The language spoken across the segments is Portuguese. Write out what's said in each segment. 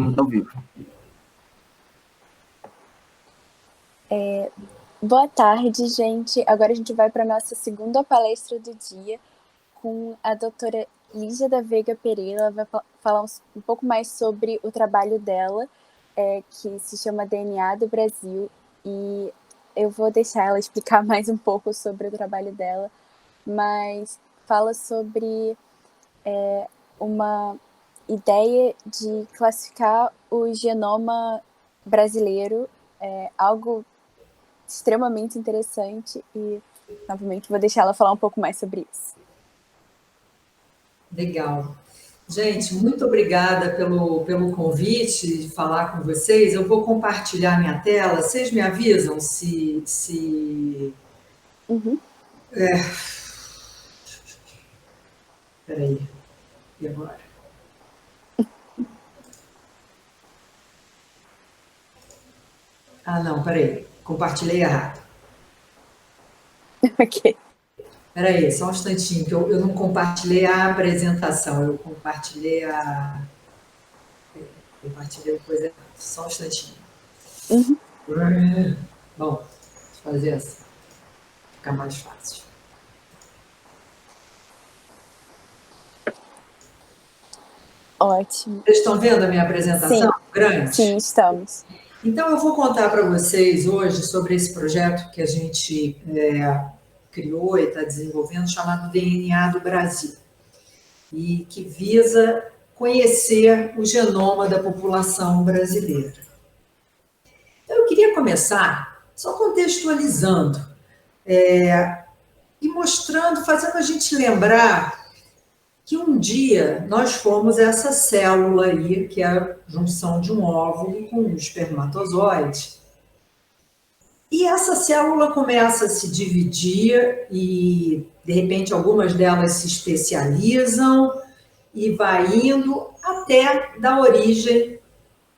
Estamos ao vivo. Boa tarde, gente. Agora a gente vai para a nossa segunda palestra do dia com a doutora Lígia da Veiga Pereira. Ela vai falar um pouco mais sobre o trabalho dela, que se chama DNA do Brasil. E eu vou deixar ela explicar mais um pouco sobre o trabalho dela, mas fala sobre uma ideia de classificar o genoma brasileiro, algo extremamente interessante e, novamente, vou deixar ela falar um pouco mais sobre isso. Legal. Gente, muito obrigada pelo convite de falar com vocês. Eu vou compartilhar minha tela. Vocês me avisam se... Uhum. Peraí. E agora? Ah, não, peraí. Compartilhei errado. Ok. Peraí, só um instantinho, que eu não compartilhei a apresentação, eu compartilhei Compartilhei coisa errada. Só um instantinho. Uhum. Bom, vou fazer assim. Fica mais fácil. Ótimo. Vocês estão vendo a minha apresentação? Sim. Grande? Sim, estamos. Então, eu vou contar para vocês hoje sobre esse projeto que a gente criou e está desenvolvendo, chamado DNA do Brasil, e que visa conhecer o genoma da população brasileira. Então, eu queria começar só contextualizando e mostrando, fazendo a gente lembrar que um dia nós fomos essa célula aí, que é a junção de um óvulo com um espermatozoide. E essa célula começa a se dividir e, de repente, algumas delas se especializam e vai indo até dar origem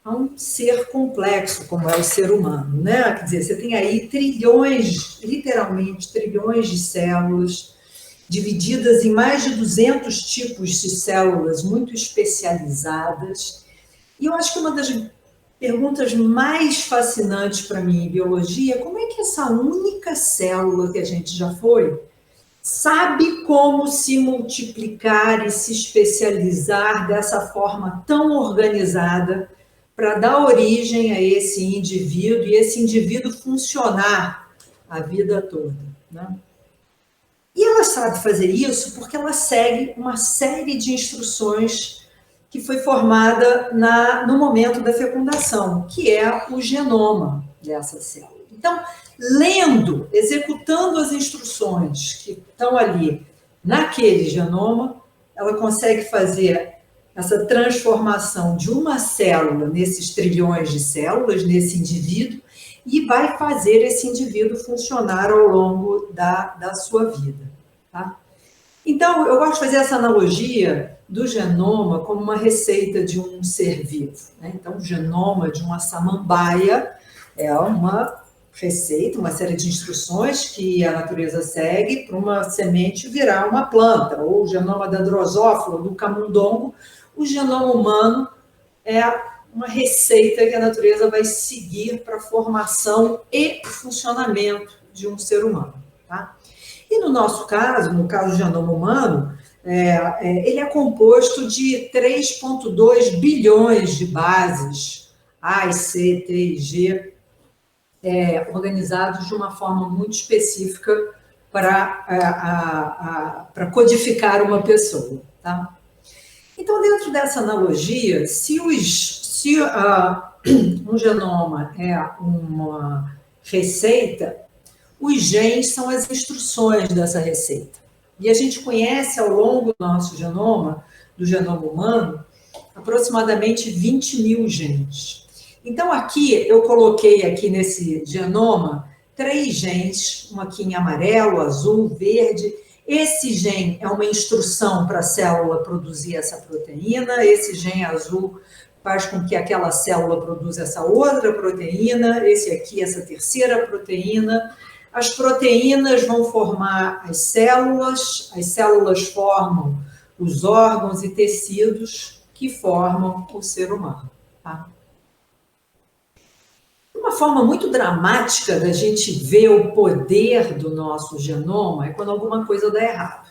a um ser complexo, como é o ser humano, né? Quer dizer, você tem aí trilhões, literalmente trilhões de células, divididas em mais de 200 tipos de células muito especializadas. E eu acho que uma das perguntas mais fascinantes para mim em biologia é como é que essa única célula que a gente já foi sabe como se multiplicar e se especializar dessa forma tão organizada para dar origem a esse indivíduo e esse indivíduo funcionar a vida toda, né? E ela sabe fazer isso porque ela segue uma série de instruções que foi formada no momento da fecundação, que é o genoma dessa célula. Então, lendo, executando as instruções que estão ali naquele genoma, ela consegue fazer essa transformação de uma célula nesses trilhões de células, nesse indivíduo, e vai fazer esse indivíduo funcionar ao longo da sua vida. Tá? Então, eu gosto de fazer essa analogia do genoma como uma receita de um ser vivo, né? Então, o genoma de uma samambaia é uma receita, uma série de instruções que a natureza segue para uma semente virar uma planta, ou o genoma da drosófila, do camundongo. O genoma humano é uma receita que a natureza vai seguir para a formação e funcionamento de um ser humano. Tá? E no nosso caso, no caso do genoma humano, ele é composto de 3,2 bilhões de bases A, C, T e G, organizados de uma forma muito específica para codificar uma pessoa. Tá? Então, dentro dessa analogia, se um genoma é uma receita, os genes são as instruções dessa receita. E a gente conhece ao longo do nosso genoma, do genoma humano, aproximadamente 20 mil genes. Então, aqui, eu coloquei aqui nesse genoma 3 genes, um aqui em amarelo, azul, verde. Esse gene é uma instrução para a célula produzir essa proteína, esse gene azul faz com que aquela célula produza essa outra proteína, esse aqui, essa terceira proteína. As proteínas vão formar as células formam os órgãos e tecidos que formam o ser humano. Tá? Uma forma muito dramática da gente ver o poder do nosso genoma é quando alguma coisa dá errado.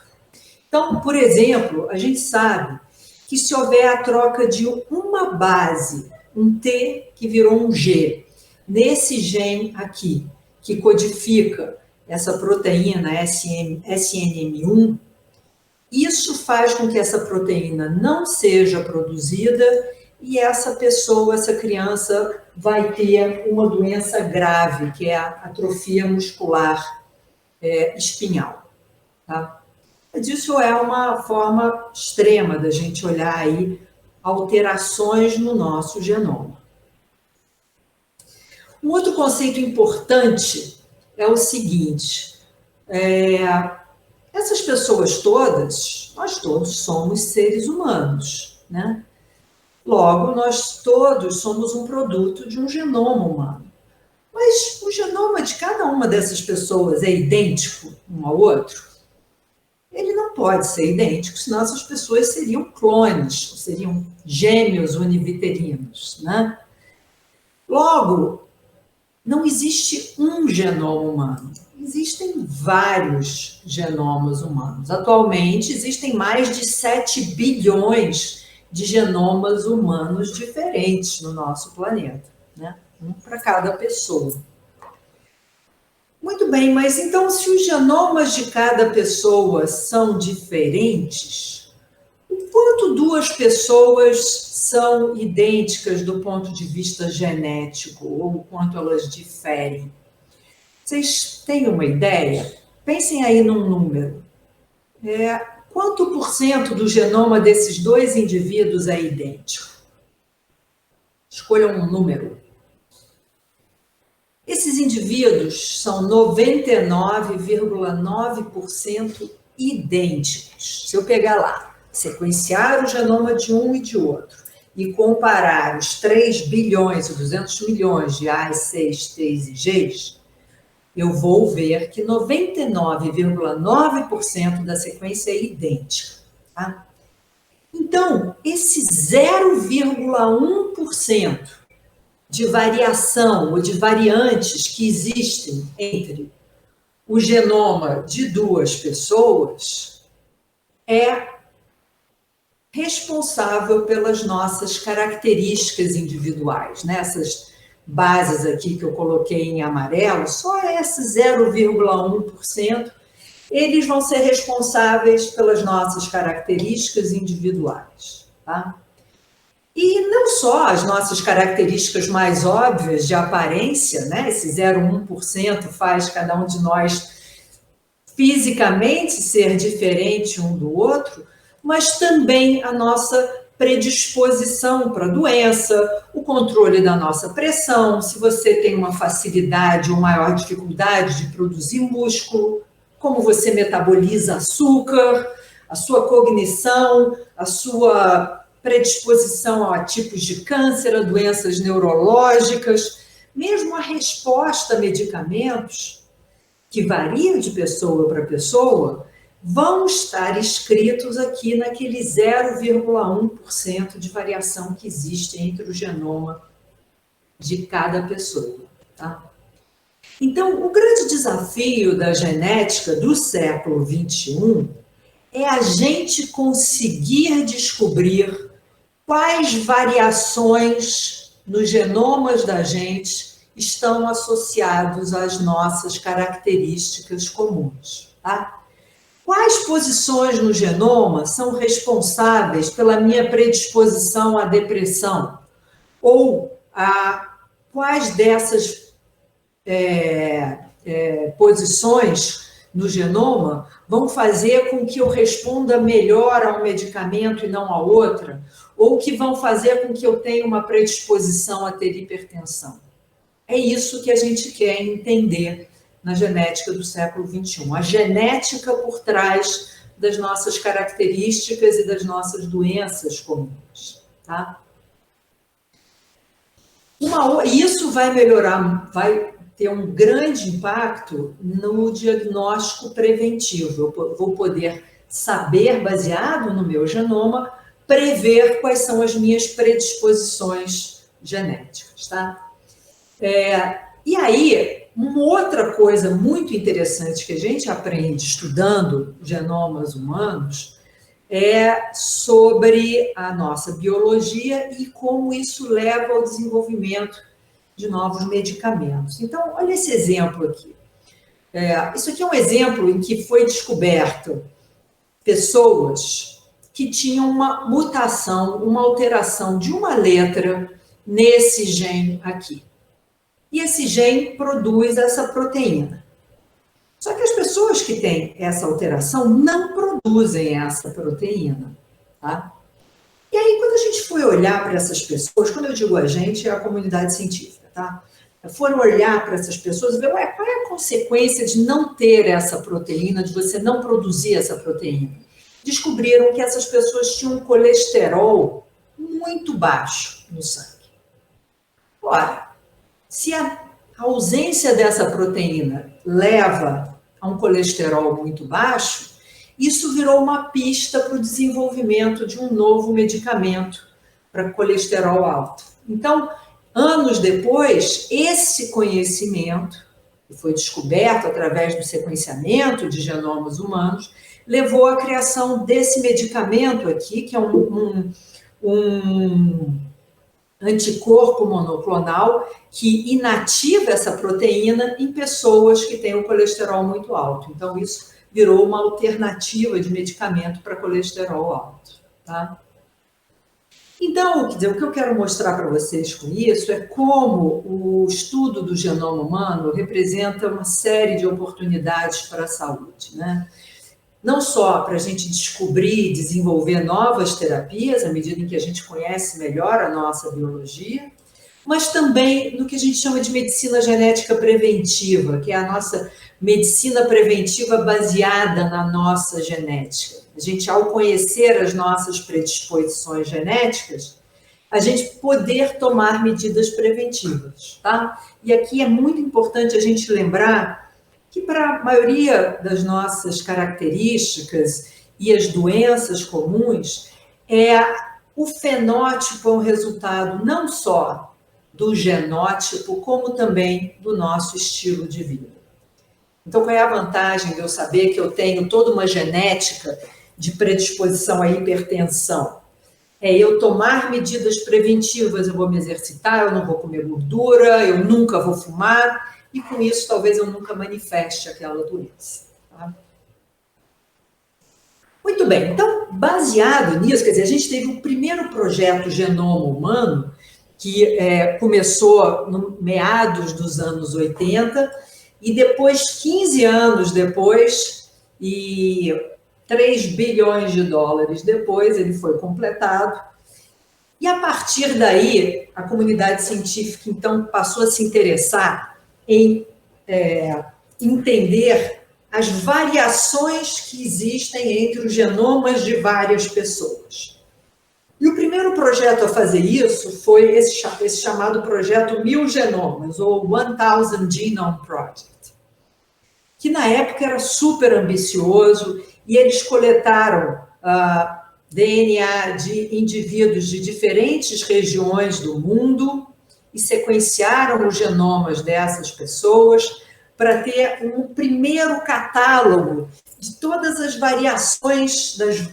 Então, por exemplo, a gente sabe que se houver a troca de uma base, um T que virou um G, nesse gene aqui, que codifica essa proteína SNM1, isso faz com que essa proteína não seja produzida e essa pessoa, essa criança, vai ter uma doença grave, que é a atrofia muscular espinhal. Tá? Isso é uma forma extrema da gente olhar aí alterações no nosso genoma. Um outro conceito importante é o seguinte: essas pessoas todas, nós todos somos seres humanos, né? Logo, nós todos somos um produto de um genoma humano. Mas o genoma de cada uma dessas pessoas é idêntico um ao outro? Ele não pode ser idêntico, senão essas pessoas seriam clones, seriam gêmeos univitelinos, né? Logo, não existe um genoma humano, existem vários genomas humanos. Atualmente, existem mais de 7 bilhões de genomas humanos diferentes no nosso planeta, né? Um para cada pessoa. Muito bem, mas então, se os genomas de cada pessoa são diferentes, o quanto duas pessoas são idênticas do ponto de vista genético, ou o quanto elas diferem? Vocês têm uma ideia? Pensem aí num número. Quanto por cento do genoma desses dois indivíduos é idêntico? Escolham um número. Esses indivíduos são 99,9% idênticos. Se eu pegar lá, sequenciar o genoma de um e de outro e comparar os 3 bilhões e 200 milhões de A's, C's, T's e G's, eu vou ver que 99,9% da sequência é idêntica. Tá? Então, esse 0,1% de variação ou de variantes que existem entre o genoma de duas pessoas é responsável pelas nossas características individuais, né? Essas bases aqui que eu coloquei em amarelo, só esse 0,1%, eles vão ser responsáveis pelas nossas características individuais, tá? E não só as nossas características mais óbvias de aparência, né? Esse 0,1% faz cada um de nós fisicamente ser diferente um do outro, mas também a nossa predisposição para a doença, o controle da nossa pressão, se você tem uma facilidade ou maior dificuldade de produzir músculo, como você metaboliza açúcar, a sua cognição, a sua predisposição a tipos de câncer, a doenças neurológicas, mesmo a resposta a medicamentos, que varia de pessoa para pessoa, vão estar escritos aqui naquele 0,1% de variação que existe entre o genoma de cada pessoa. Tá? Então, o grande desafio da genética do século XXI é a gente conseguir descobrir quais variações nos genomas da gente estão associados às nossas características comuns. Tá? Quais posições no genoma são responsáveis pela minha predisposição à depressão? Ou quais dessas posições no genoma vão fazer com que eu responda melhor a um medicamento e não a outra? Ou que vão fazer com que eu tenha uma predisposição a ter hipertensão? É isso que a gente quer entender na genética do século XXI. A genética por trás das nossas características e das nossas doenças comuns. Tá? Isso vai melhorar, vai ter um grande impacto no diagnóstico preventivo. Eu vou poder saber, baseado no meu genoma, prever quais são as minhas predisposições genéticas, tá? E aí, uma outra coisa muito interessante que a gente aprende estudando genomas humanos é sobre a nossa biologia e como isso leva ao desenvolvimento de novos medicamentos. Então, olha esse exemplo aqui. Isso aqui é um exemplo em que foi descoberto pessoas que tinham uma mutação, uma alteração de uma letra nesse gene aqui. E esse gene produz essa proteína. Só que as pessoas que têm essa alteração não produzem essa proteína, tá? E aí, quando a gente foi olhar para essas pessoas, quando eu digo a gente, é a comunidade científica, tá? Foram olhar para essas pessoas e ver, qual é a consequência de não ter essa proteína, de você não produzir essa proteína? Descobriram que essas pessoas tinham um colesterol muito baixo no sangue. Ora, se a ausência dessa proteína leva a um colesterol muito baixo, isso virou uma pista para o desenvolvimento de um novo medicamento para colesterol alto. Então, anos depois, esse conhecimento, que foi descoberto através do sequenciamento de genomas humanos, levou à criação desse medicamento aqui, que é um anticorpo monoclonal que inativa essa proteína em pessoas que têm o colesterol muito alto. Então, isso virou uma alternativa de medicamento para colesterol alto, tá? Então, quer dizer, o que eu quero mostrar para vocês com isso é como o estudo do genoma humano representa uma série de oportunidades para a saúde, né? Não só para a gente descobrir e desenvolver novas terapias, à medida em que a gente conhece melhor a nossa biologia, mas também no que a gente chama de medicina genética preventiva, que é a nossa medicina preventiva baseada na nossa genética. A gente, ao conhecer as nossas predisposições genéticas, a gente poder tomar medidas preventivas, tá? E aqui é muito importante a gente lembrar que para a maioria das nossas características e as doenças comuns, o fenótipo é um resultado não só do genótipo, como também do nosso estilo de vida. Então, qual é a vantagem de eu saber que eu tenho toda uma genética de predisposição à hipertensão? É eu tomar medidas preventivas, eu vou me exercitar, eu não vou comer gordura, eu nunca vou fumar, e com isso talvez eu nunca manifeste aquela doença. Tá? Muito bem, então, baseado nisso, quer dizer, a gente teve o primeiro projeto Genoma Humano, que começou no meados dos anos 80, e depois, 15 anos depois, e 3 bilhões de dólares depois, ele foi completado. E a partir daí, a comunidade científica, então, passou a se interessar em entender as variações que existem entre os genomas de várias pessoas. E o primeiro projeto a fazer isso foi esse chamado projeto 1000 Genomas, ou 1000 Genome Project, que na época era super ambicioso, e eles coletaram DNA de indivíduos de diferentes regiões do mundo e sequenciaram os genomas dessas pessoas para ter um primeiro catálogo de todas as variações, das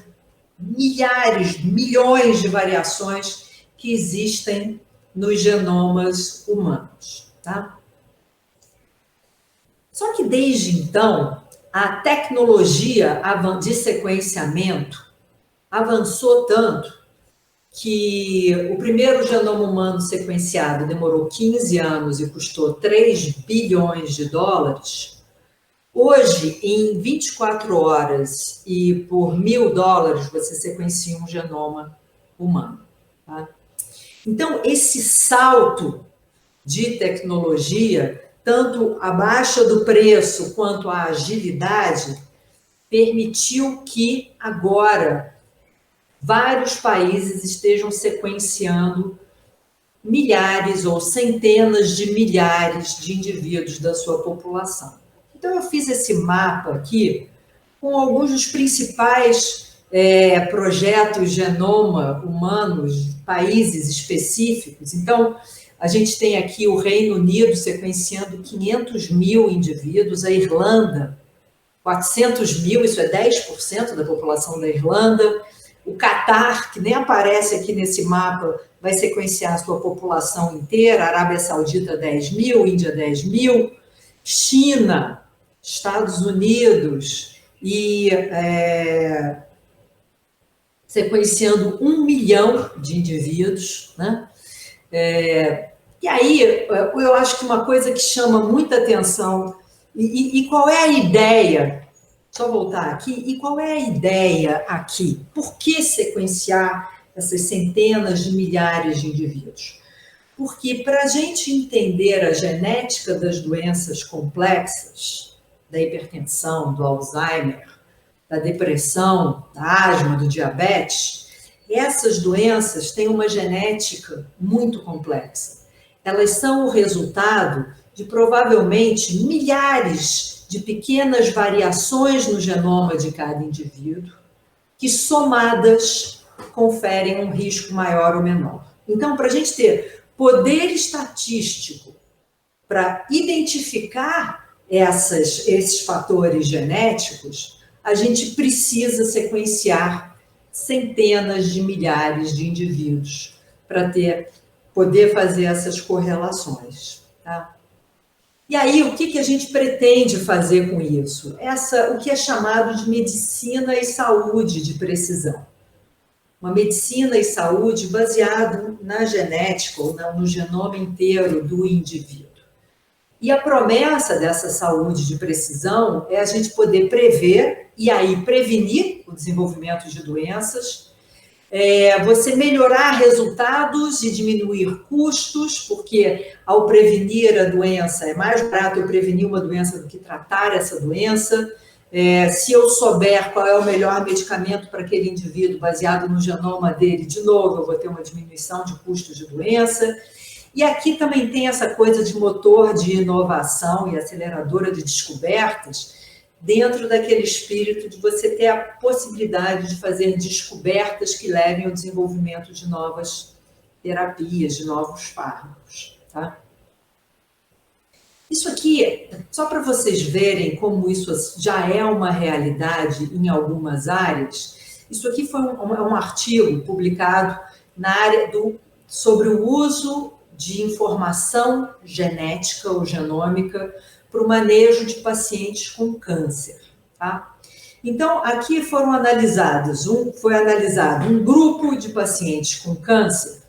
milhares, milhões de variações que existem nos genomas humanos, tá? Só que desde então, a tecnologia de sequenciamento avançou tanto que o primeiro genoma humano sequenciado demorou 15 anos e custou 3 bilhões de dólares. Hoje, em 24 horas e por $1.000, você sequencia um genoma humano. Tá? Então, esse salto de tecnologia, tanto a baixa do preço quanto a agilidade, permitiu que agora vários países estejam sequenciando milhares ou centenas de milhares de indivíduos da sua população. Então, eu fiz esse mapa aqui com alguns dos principais projetos genoma humanos países específicos. Então, a gente tem aqui o Reino Unido sequenciando 500 mil indivíduos, a Irlanda 400 mil, isso é 10% da população da Irlanda. O Catar, que nem aparece aqui nesse mapa, vai sequenciar a sua população inteira. Arábia Saudita, 10 mil, Índia, 10 mil. China, Estados Unidos e sequenciando 1 milhão de indivíduos, né? E aí, eu acho que uma coisa que chama muita atenção, e qual é a ideia? Só voltar aqui, e qual é a ideia aqui? Por que sequenciar essas centenas de milhares de indivíduos? Porque para a gente entender a genética das doenças complexas, da hipertensão, do Alzheimer, da depressão, da asma, do diabetes, essas doenças têm uma genética muito complexa. Elas são o resultado de provavelmente milhares de pequenas variações no genoma de cada indivíduo, que somadas conferem um risco maior ou menor. Então, para a gente ter poder estatístico para identificar esses fatores genéticos, a gente precisa sequenciar centenas de milhares de indivíduos para poder fazer essas correlações. Tá? E aí, o que a gente pretende fazer com isso? O que é chamado de medicina e saúde de precisão. Uma medicina e saúde baseada na genética, ou no genoma inteiro do indivíduo. E a promessa dessa saúde de precisão é a gente poder prever e aí prevenir o desenvolvimento de doenças, você melhorar resultados e diminuir custos, porque ao prevenir a doença, é mais barato eu prevenir uma doença do que tratar essa doença. Se eu souber qual é o melhor medicamento para aquele indivíduo, baseado no genoma dele, de novo, eu vou ter uma diminuição de custos de doença. E aqui também tem essa coisa de motor de inovação e aceleradora de descobertas, dentro daquele espírito de você ter a possibilidade de fazer descobertas que levem ao desenvolvimento de novas terapias, de novos fármacos. Tá? Isso aqui, só para vocês verem como isso já é uma realidade em algumas áreas, isso aqui foi um artigo publicado na área sobre o uso de informação genética ou genômica para o manejo de pacientes com câncer. Tá? Então, aqui foi analisado um grupo de pacientes com câncer,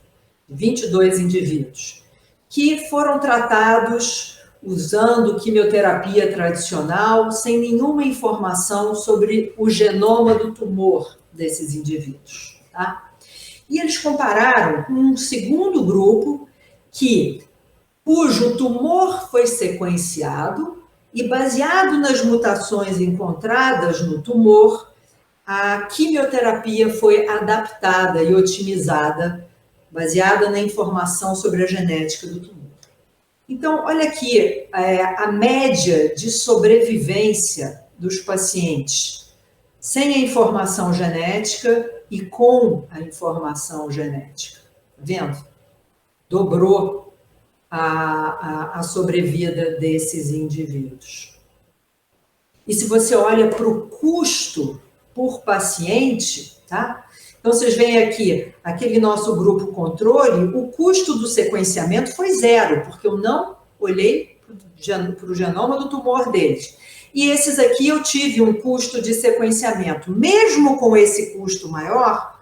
22 indivíduos, que foram tratados usando quimioterapia tradicional, sem nenhuma informação sobre o genoma do tumor desses indivíduos. Tá? E eles compararam com um segundo grupo cujo tumor foi sequenciado e, baseado nas mutações encontradas no tumor, a quimioterapia foi adaptada e otimizada, baseada na informação sobre a genética do tumor. Então, olha aqui, a média de sobrevivência dos pacientes sem a informação genética e com a informação genética. Tá vendo? Dobrou a sobrevida desses indivíduos. E se você olha para o custo por paciente, tá? Então, vocês veem aqui, aquele nosso grupo controle, o custo do sequenciamento foi zero, porque eu não olhei para o genoma do tumor deles. E esses aqui eu tive um custo de sequenciamento. Mesmo com esse custo maior,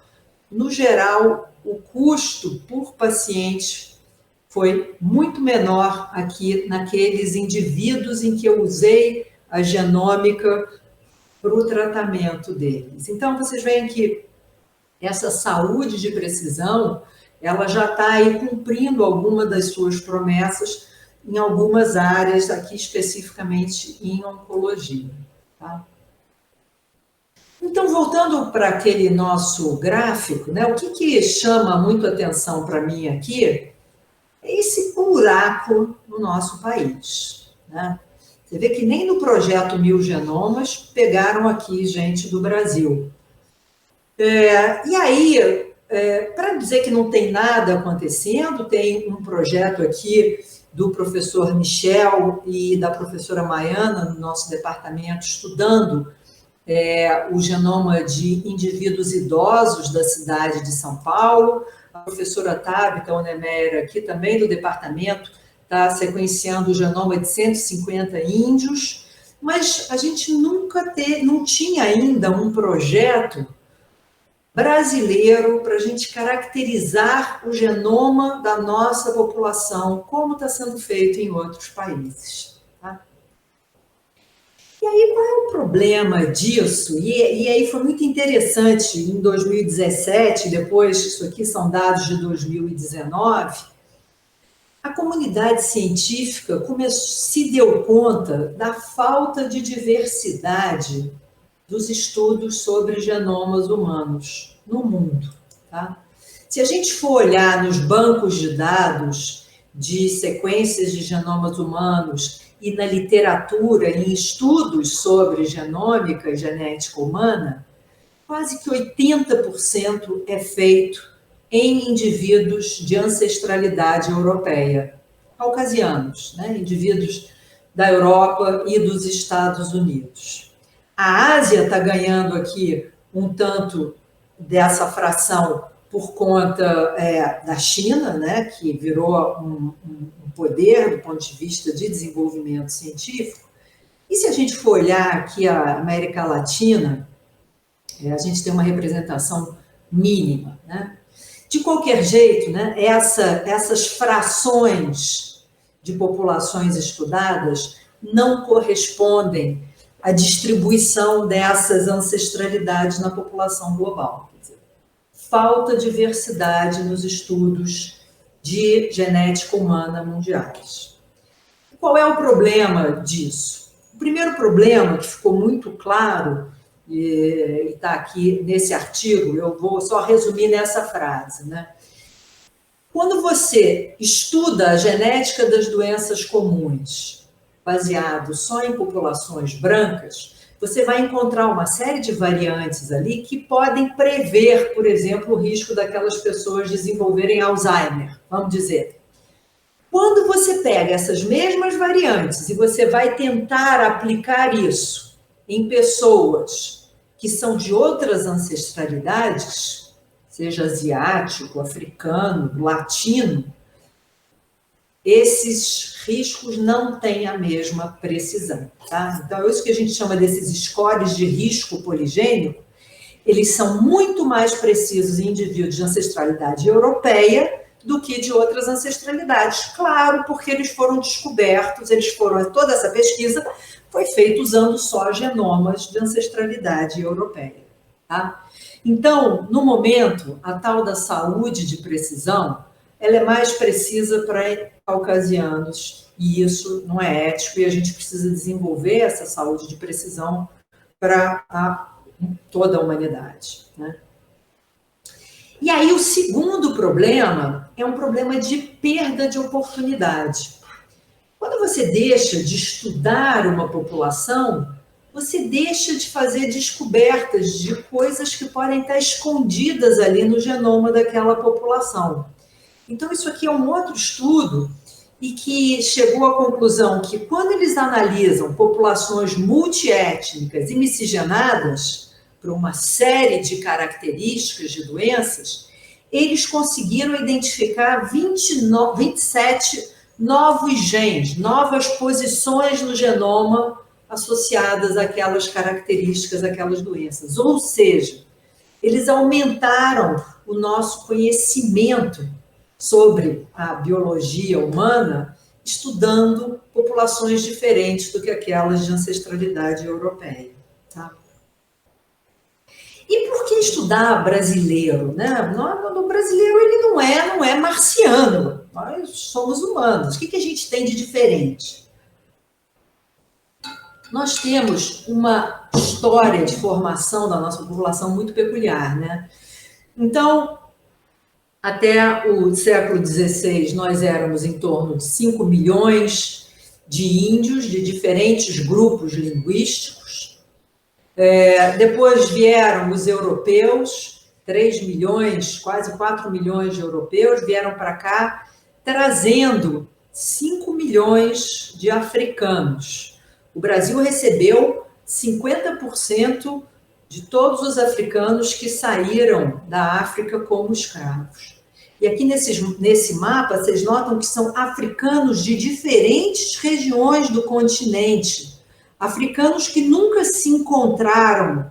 no geral, o custo por paciente foi muito menor aqui naqueles indivíduos em que eu usei a genômica para o tratamento deles. Então, vocês veem que essa saúde de precisão, ela já está aí cumprindo alguma das suas promessas em algumas áreas, aqui especificamente em oncologia. Tá? Então, voltando para aquele nosso gráfico, né, o que chama muito atenção para mim aqui é esse buraco no nosso país. Né? Você vê que nem no projeto 1000 Genomas pegaram aqui gente do Brasil. E aí, para dizer que não tem nada acontecendo, tem um projeto aqui do professor Michel e da professora Maiana, no nosso departamento, estudando o genoma de indivíduos idosos da cidade de São Paulo. A professora Tabita Onemera, aqui também do departamento, está sequenciando o genoma de 150 índios, mas a gente não tinha ainda um projeto brasileiro para a gente caracterizar o genoma da nossa população, como está sendo feito em outros países. Tá? E aí, qual é o problema disso? E aí foi muito interessante, em 2017, depois, isso aqui são dados de 2019, a comunidade científica se deu conta da falta de diversidade dos estudos sobre genomas humanos no mundo. Tá? Se a gente for olhar nos bancos de dados de sequências de genomas humanos e na literatura, em estudos sobre genômica e genética humana, quase que 80% é feito em indivíduos de ancestralidade europeia, caucasianos, né? Indivíduos da Europa e dos Estados Unidos. A Ásia está ganhando aqui um tanto dessa fração por conta da China, né, que virou um poder do ponto de vista de desenvolvimento científico. E se a gente for olhar aqui a América Latina, a gente tem uma representação mínima, né? De qualquer jeito, né, essas frações de populações estudadas não correspondem à distribuição dessas ancestralidades na população global. Quer dizer, falta diversidade nos estudos de genética humana mundiais. Qual é o problema disso? O primeiro problema, que ficou muito claro, e está aqui nesse artigo, eu vou só resumir nessa frase, né? Quando você estuda a genética das doenças comuns, baseado só em populações brancas, você vai encontrar uma série de variantes ali que podem prever, por exemplo, o risco daquelas pessoas desenvolverem Alzheimer, vamos dizer. Quando você pega essas mesmas variantes e você vai tentar aplicar isso em pessoas que são de outras ancestralidades, seja asiático, africano, latino, esses riscos não têm a mesma precisão. Tá? Então, é isso que a gente chama desses scores de risco poligênico, eles são muito mais precisos em indivíduos de ancestralidade europeia do que de outras ancestralidades. Claro, porque eles foram descobertos, toda essa pesquisa foi feita usando só genomas de ancestralidade europeia. Tá? Então, no momento, a tal da saúde de precisão, ela é mais precisa para caucasianos, e isso não é ético, e a gente precisa desenvolver essa saúde de precisão para toda a humanidade. Né? E aí, o segundo problema é um problema de perda de oportunidade. Quando você deixa de estudar uma população, você deixa de fazer descobertas de coisas que podem estar escondidas ali no genoma daquela população. Então, isso aqui é um outro estudo e que chegou à conclusão que quando eles analisam populações multiétnicas e miscigenadas por uma série de características de doenças, eles conseguiram identificar 27 novos genes, novas posições no genoma associadas àquelas características, àquelas doenças. Ou seja, eles aumentaram o nosso conhecimento sobre a biologia humana, estudando populações diferentes do que aquelas de ancestralidade europeia. Tá? E por que estudar brasileiro? Né? O brasileiro ele não é marciano, nós somos humanos. O que a gente tem de diferente? Nós temos uma história de formação da nossa população muito peculiar. Né? Então, até o século XVI, nós éramos em torno de 5 milhões de índios de diferentes grupos linguísticos. Depois vieram os europeus, 3 milhões, quase 4 milhões de europeus vieram para cá, trazendo 5 milhões de africanos. O Brasil recebeu 50% de todos os africanos que saíram da África como escravos. E aqui nesse mapa, vocês notam que são africanos de diferentes regiões do continente. Africanos que nunca se encontraram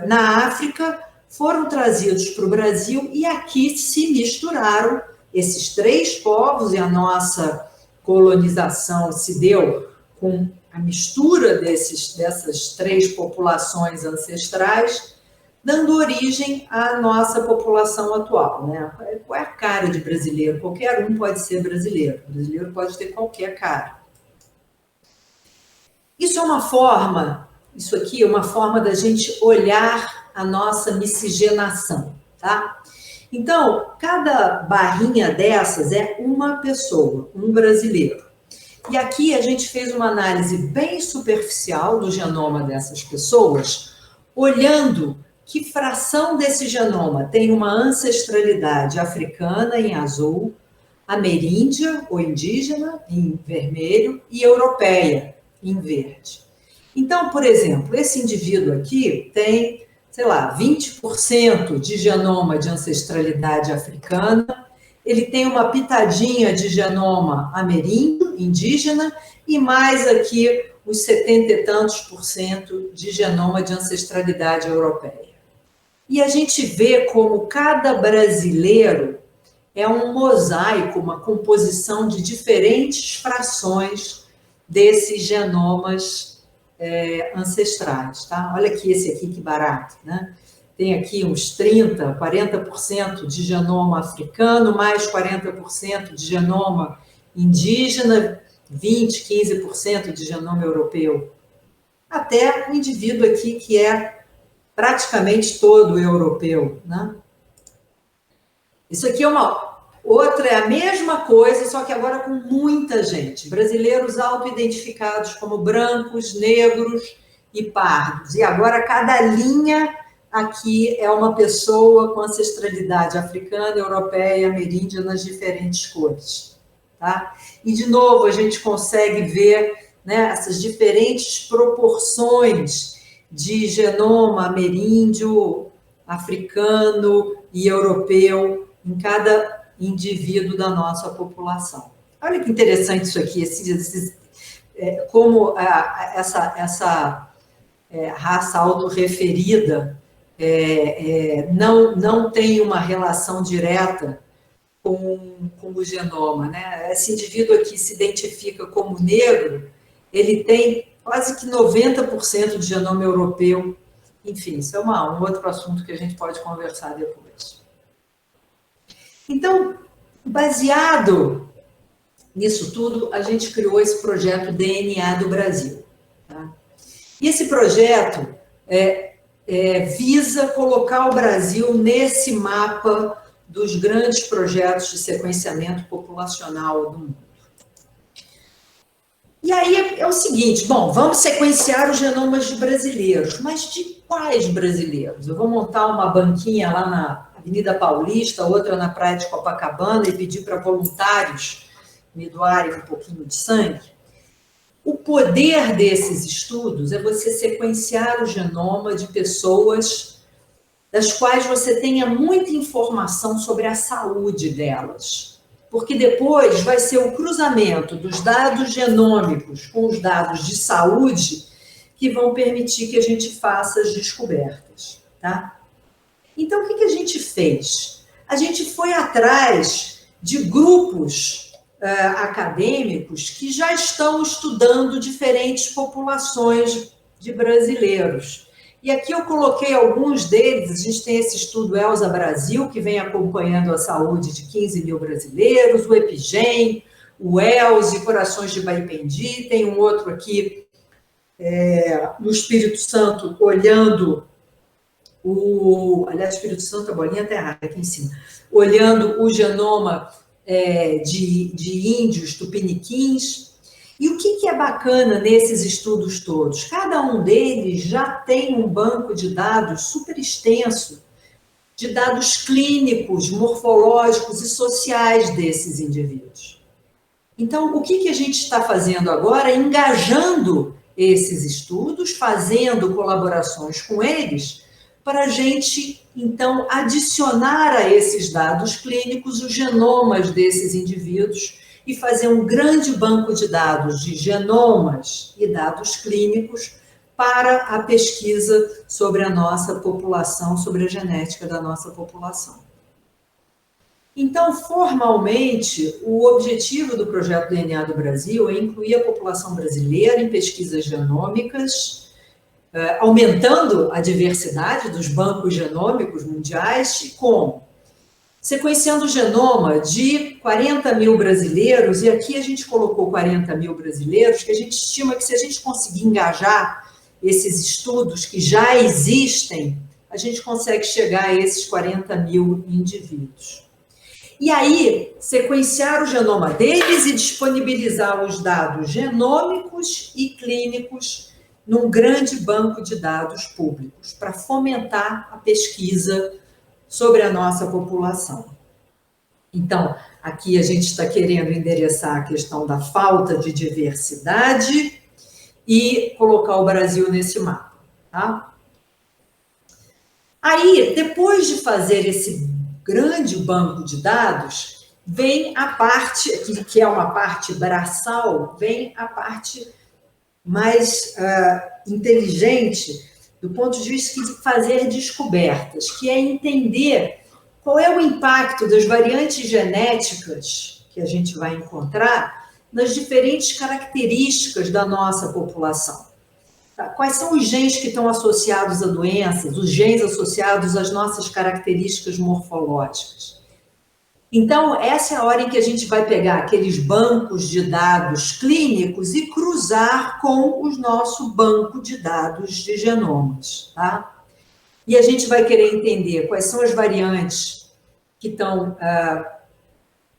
na África, foram trazidos para o Brasil e aqui se misturaram esses 3 povos, e a nossa colonização se deu com a mistura dessas 3 populações ancestrais, dando origem à nossa população atual, né? Qual é a cara de brasileiro? Qualquer um pode ser brasileiro. O brasileiro pode ter qualquer cara. Isso aqui é uma forma da gente olhar a nossa miscigenação, tá? Então, cada barrinha dessas é uma pessoa, um brasileiro. E aqui a gente fez uma análise bem superficial do genoma dessas pessoas, olhando que fração desse genoma tem uma ancestralidade africana, em azul, ameríndia ou indígena, em vermelho, e europeia, em verde. Então, por exemplo, esse indivíduo aqui tem, sei lá, 20% de genoma de ancestralidade africana, ele tem uma pitadinha de genoma ameríndio, indígena, e mais aqui os 70 e tantos por cento de genoma de ancestralidade europeia. E a gente vê como cada brasileiro é um mosaico, uma composição de diferentes frações desses genomas ancestrais, tá? Olha aqui esse aqui, que barato, né? Tem aqui uns 30%, 40% de genoma africano, mais 40% de genoma indígena, 20%, 15% de genoma europeu. Até um indivíduo aqui que é praticamente todo europeu, né? Isso aqui é é a mesma coisa, só que agora com muita gente. Brasileiros auto-identificados como brancos, negros e pardos. E agora cada linha aqui é uma pessoa com ancestralidade africana, europeia, ameríndia, nas diferentes cores, tá? E, de novo, a gente consegue ver, né, essas diferentes proporções de genoma ameríndio, africano e europeu em cada indivíduo da nossa população. Olha que interessante isso aqui, como essa raça autorreferida não tem uma relação direta com o genoma, né? Esse indivíduo aqui se identifica como negro, ele tem quase que 90% de genoma europeu. Enfim, isso é um outro assunto que a gente pode conversar depois. Então, baseado nisso tudo, a gente criou esse projeto DNA do Brasil, tá? E esse projeto visa colocar o Brasil nesse mapa dos grandes projetos de sequenciamento populacional do mundo. E aí é o seguinte, bom, vamos sequenciar os genomas de brasileiros, mas de quais brasileiros? Eu vou montar uma banquinha lá na Avenida Paulista, outra na Praia de Copacabana, e pedir para voluntários me doarem um pouquinho de sangue. O poder desses estudos é você sequenciar o genoma de pessoas das quais você tenha muita informação sobre a saúde delas. Porque depois vai ser o cruzamento dos dados genômicos com os dados de saúde que vão permitir que a gente faça as descobertas, tá? Então, o que a gente fez? A gente foi atrás de grupos acadêmicos que já estão estudando diferentes populações de brasileiros. E aqui eu coloquei alguns deles. A gente tem esse estudo Elsa Brasil, que vem acompanhando a saúde de 15 mil brasileiros, o EpiGen, o ELSE, Corações de Baipendi, tem um outro aqui no Espírito Santo, olhando aliás, Espírito Santo, a bolinha está errada aqui em cima, olhando o genoma de índios tupiniquins. E o que é bacana nesses estudos todos? Cada um deles já tem um banco de dados super extenso de dados clínicos, morfológicos e sociais desses indivíduos. Então, o que a gente está fazendo agora é engajando esses estudos, fazendo colaborações com eles, para a gente, então, adicionar a esses dados clínicos os genomas desses indivíduos e fazer um grande banco de dados de genomas e dados clínicos para a pesquisa sobre a nossa população, sobre a genética da nossa população. Então, formalmente, o objetivo do projeto DNA do Brasil é incluir a população brasileira em pesquisas genômicas, aumentando a diversidade dos bancos genômicos mundiais, como sequenciando o genoma de 40 mil brasileiros, e aqui a gente colocou 40 mil brasileiros, que a gente estima que se a gente conseguir engajar esses estudos que já existem, a gente consegue chegar a esses 40 mil indivíduos. E aí, sequenciar o genoma deles e disponibilizar os dados genômicos e clínicos num grande banco de dados públicos, para fomentar a pesquisa sobre a nossa população. Então, aqui a gente está querendo endereçar a questão da falta de diversidade e colocar o Brasil nesse mapa, tá? Aí, depois de fazer esse grande banco de dados, vem a parte, que é uma parte braçal, vem a parte mais inteligente do ponto de vista de fazer descobertas, que é entender qual é o impacto das variantes genéticas que a gente vai encontrar nas diferentes características da nossa população. Quais são os genes que estão associados a doenças, os genes associados às nossas características morfológicas. Então, essa é a hora em que a gente vai pegar aqueles bancos de dados clínicos e cruzar com o nosso banco de dados de genomas, tá? E a gente vai querer entender quais são as variantes que estão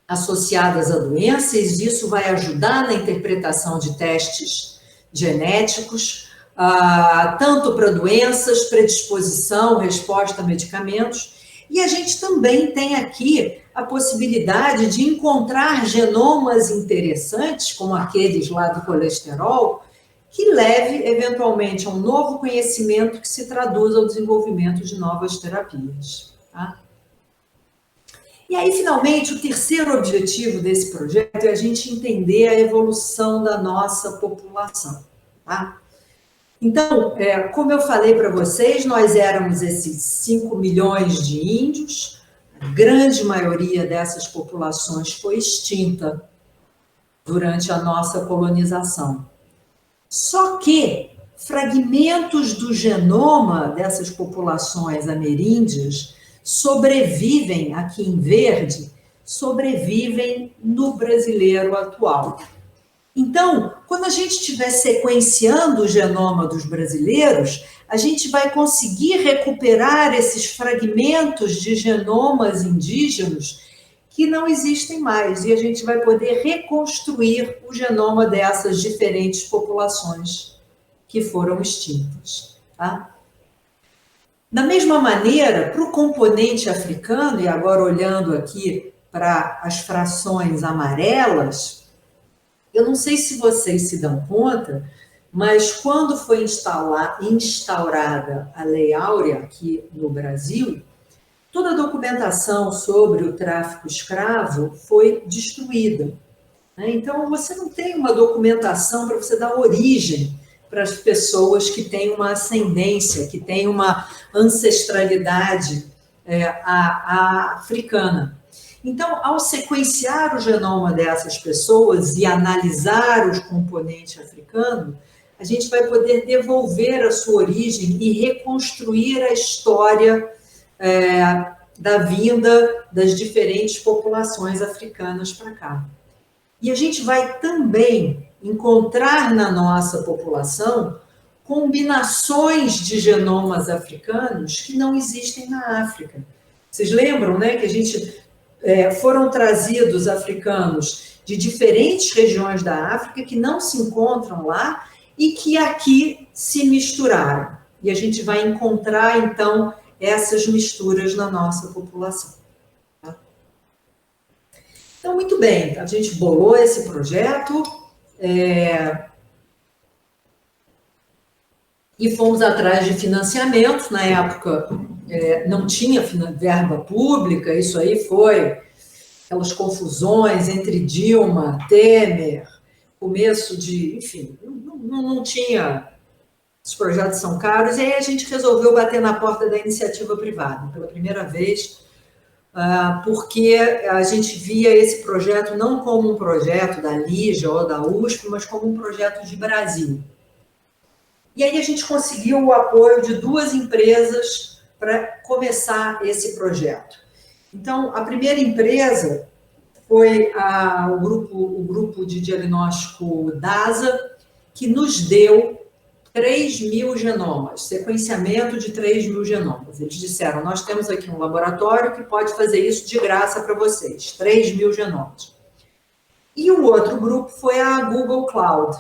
associadas a doenças, e isso vai ajudar na interpretação de testes genéticos, tanto para doenças, predisposição, resposta a medicamentos, e a gente também tem aqui a possibilidade de encontrar genomas interessantes, como aqueles lá do colesterol, que leve, eventualmente, a um novo conhecimento que se traduz ao desenvolvimento de novas terapias. Tá? E aí, finalmente, o terceiro objetivo desse projeto é a gente entender a evolução da nossa população. Tá? Então, como eu falei para vocês, nós éramos esses 5 milhões de índios, a grande maioria dessas populações foi extinta durante a nossa colonização. Só que fragmentos do genoma dessas populações ameríndias sobrevivem, aqui em verde, sobrevivem no brasileiro atual. Então, quando a gente estiver sequenciando o genoma dos brasileiros, a gente vai conseguir recuperar esses fragmentos de genomas indígenas que não existem mais, e a gente vai poder reconstruir o genoma dessas diferentes populações que foram extintas. Tá? Da mesma maneira, para o componente africano, e agora olhando aqui para as frações amarelas, eu não sei se vocês se dão conta, mas quando foi instaurada a Lei Áurea aqui no Brasil, toda a documentação sobre o tráfico escravo foi destruída. Então, você não tem uma documentação para você dar origem para as pessoas que têm uma ascendência, que têm uma ancestralidade africana. Então, ao sequenciar o genoma dessas pessoas e analisar os componentes africanos, a gente vai poder devolver a sua origem e reconstruir a história da vinda das diferentes populações africanas para cá. E a gente vai também encontrar na nossa população combinações de genomas africanos que não existem na África. Vocês lembram, né, que a gente foram trazidos africanos de diferentes regiões da África que não se encontram lá e que aqui se misturaram. E a gente vai encontrar, então, essas misturas na nossa população. Tá? Então, muito bem, a gente bolou esse projeto e fomos atrás de financiamento. Na época, não tinha verba pública, isso aí foi aquelas confusões entre Dilma, Temer, começo de, enfim, não tinha, os projetos são caros, e aí a gente resolveu bater na porta da iniciativa privada, pela primeira vez, porque a gente via esse projeto não como um projeto da Lígia ou da USP, mas como um projeto de Brasil. E aí a gente conseguiu o apoio de 2 empresas para começar esse projeto. Então, a primeira empresa foi o grupo de diagnóstico DASA, que nos deu 3.000 genomas, sequenciamento de 3.000 genomas. Eles disseram, nós temos aqui um laboratório que pode fazer isso de graça para vocês, 3.000 genomas. E o outro grupo foi a Google Cloud.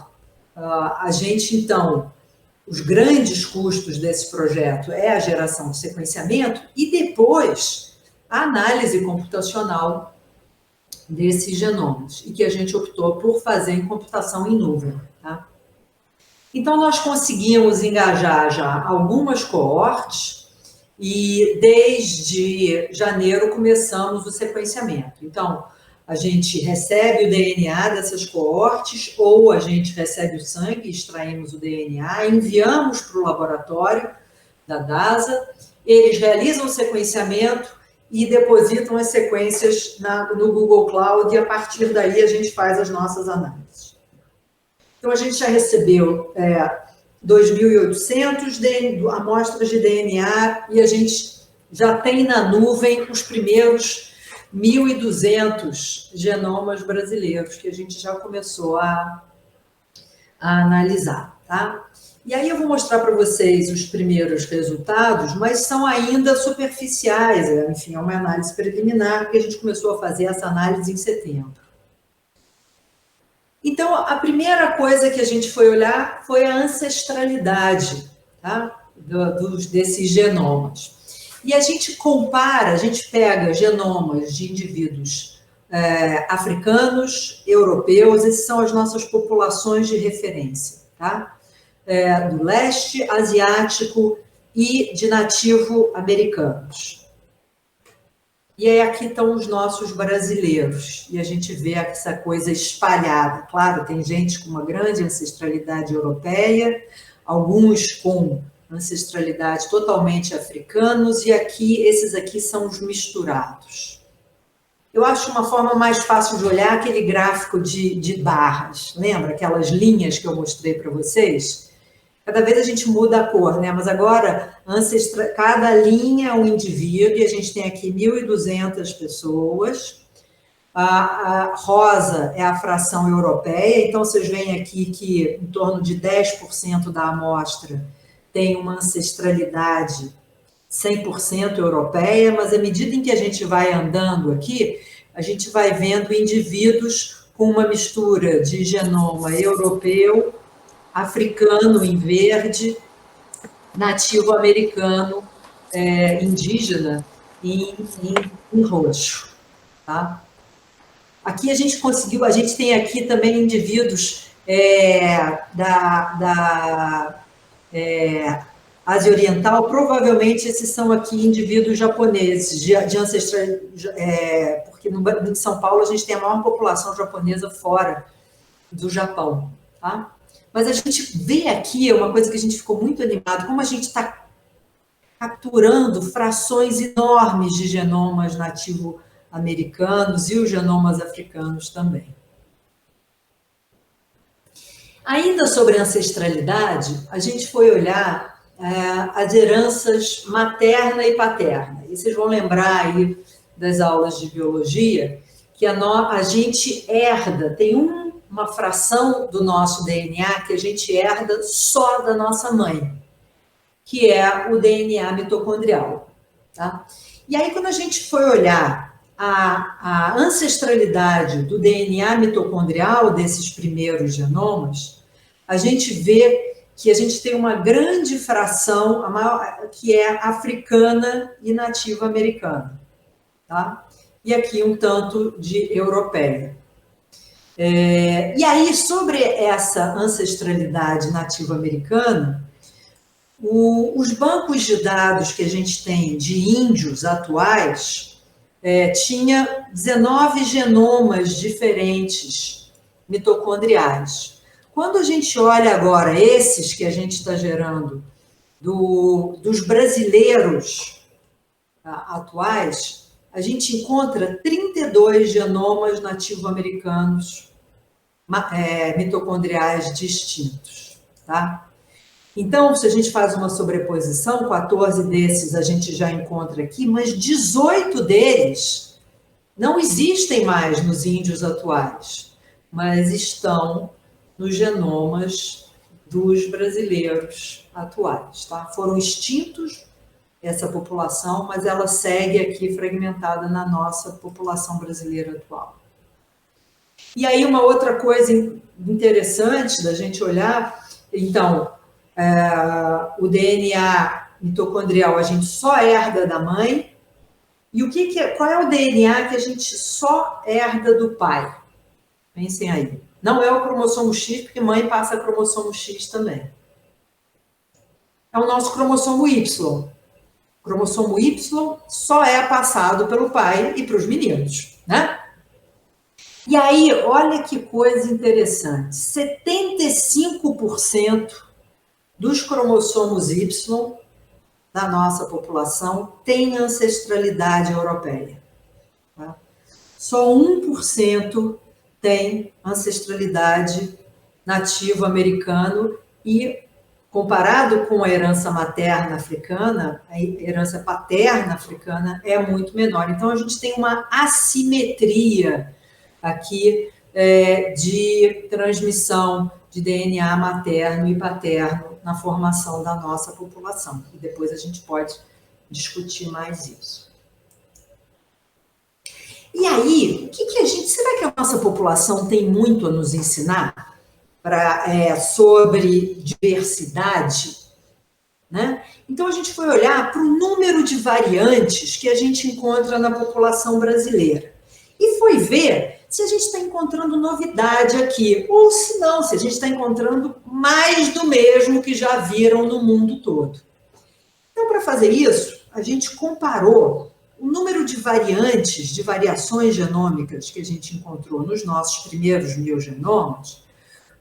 A gente, então, os grandes custos desse projeto é a geração de sequenciamento e depois a análise computacional desses genomas, e que a gente optou por fazer em computação em nuvem. Tá? Então, nós conseguimos engajar já algumas coortes e desde janeiro começamos o sequenciamento. Então, a gente recebe o DNA dessas coortes ou a gente recebe o sangue, extraímos o DNA, enviamos para o laboratório da DASA, eles realizam o sequenciamento e depositam as sequências no Google Cloud e a partir daí a gente faz as nossas análises. Então, a gente já recebeu 2.800 amostras de DNA e a gente já tem na nuvem os primeiros 1.200 genomas brasileiros que a gente já começou a analisar, tá? E aí eu vou mostrar para vocês os primeiros resultados, mas são ainda superficiais, enfim, é uma análise preliminar, porque a gente começou a fazer essa análise em setembro. Então, a primeira coisa que a gente foi olhar foi a ancestralidade, tá? Desses genomas. E a gente compara, a gente pega genomas de indivíduos africanos, europeus, essas são as nossas populações de referência, tá? Do leste asiático e de nativo americanos. E aí aqui estão os nossos brasileiros, e a gente vê essa coisa espalhada. Claro, tem gente com uma grande ancestralidade europeia, alguns com ancestralidade totalmente africanos, e esses aqui são os misturados. Eu acho uma forma mais fácil de olhar aquele gráfico de barras. Lembra aquelas linhas que eu mostrei para vocês? Cada vez a gente muda a cor, né? Mas agora, cada linha é um indivíduo, e a gente tem aqui 1.200 pessoas. A rosa é a fração europeia, então vocês veem aqui que em torno de 10% da amostra tem uma ancestralidade 100% europeia, mas à medida em que a gente vai andando aqui, a gente vai vendo indivíduos com uma mistura de genoma europeu, africano em verde, nativo americano, indígena em roxo. Tá? Aqui a gente conseguiu, a gente tem aqui também indivíduos da Ásia Oriental, provavelmente esses são aqui indivíduos japoneses, de ancestrais, porque em São Paulo a gente tem a maior população japonesa fora do Japão, tá? Mas a gente vê aqui uma coisa que a gente ficou muito animado, como a gente está capturando frações enormes de genomas nativo-americanos e os genomas africanos também. Ainda sobre ancestralidade, a gente foi olhar as heranças materna e paterna. E vocês vão lembrar aí das aulas de biologia que a gente herda, tem uma fração do nosso DNA que a gente herda só da nossa mãe, que é o DNA mitocondrial. Tá? E aí, quando a gente foi olhar a ancestralidade do DNA mitocondrial desses primeiros genomas, a gente vê que a gente tem uma grande fração, a maior, que é africana e nativa americana, tá? E aqui um tanto de europeia. E aí, sobre essa ancestralidade nativa americana, os bancos de dados que a gente tem de índios atuais tinha 19 genomas diferentes mitocondriais. Quando a gente olha agora esses que a gente está gerando dos brasileiros atuais, a gente encontra 32 genomas nativo-americanos mitocondriais distintos, tá? Então, se a gente faz uma sobreposição, 14 desses a gente já encontra aqui, mas 18 deles não existem mais nos índios atuais, mas estão nos genomas dos brasileiros atuais, tá? Foram extintos essa população, mas ela segue aqui fragmentada na nossa população brasileira atual. E aí uma outra coisa interessante da gente olhar, então, o DNA mitocondrial a gente só herda da mãe, e qual é o DNA que a gente só herda do pai? Pensem aí. Não é o cromossomo X, porque mãe passa cromossomo X também. É o nosso cromossomo Y. O cromossomo Y só é passado pelo pai e para os meninos, né? E aí, olha que coisa interessante. 75% dos cromossomos Y da nossa população tem ancestralidade europeia. Tá? Só 1% tem ancestralidade nativo americano e, comparado com a herança materna africana, a herança paterna africana é muito menor. Então, a gente tem uma assimetria aqui de transmissão de DNA materno e paterno na formação da nossa população. E depois a gente pode discutir mais isso. E aí, será que a nossa população tem muito a nos ensinar sobre diversidade? Né? Então, a gente foi olhar para o número de variantes que a gente encontra na população brasileira. E foi ver se a gente está encontrando novidade aqui, ou se não, se a gente está encontrando mais do mesmo que já viram no mundo todo. Então, para fazer isso, a gente comparou o número de variantes, de variações genômicas que a gente encontrou nos nossos primeiros 1000 genomas,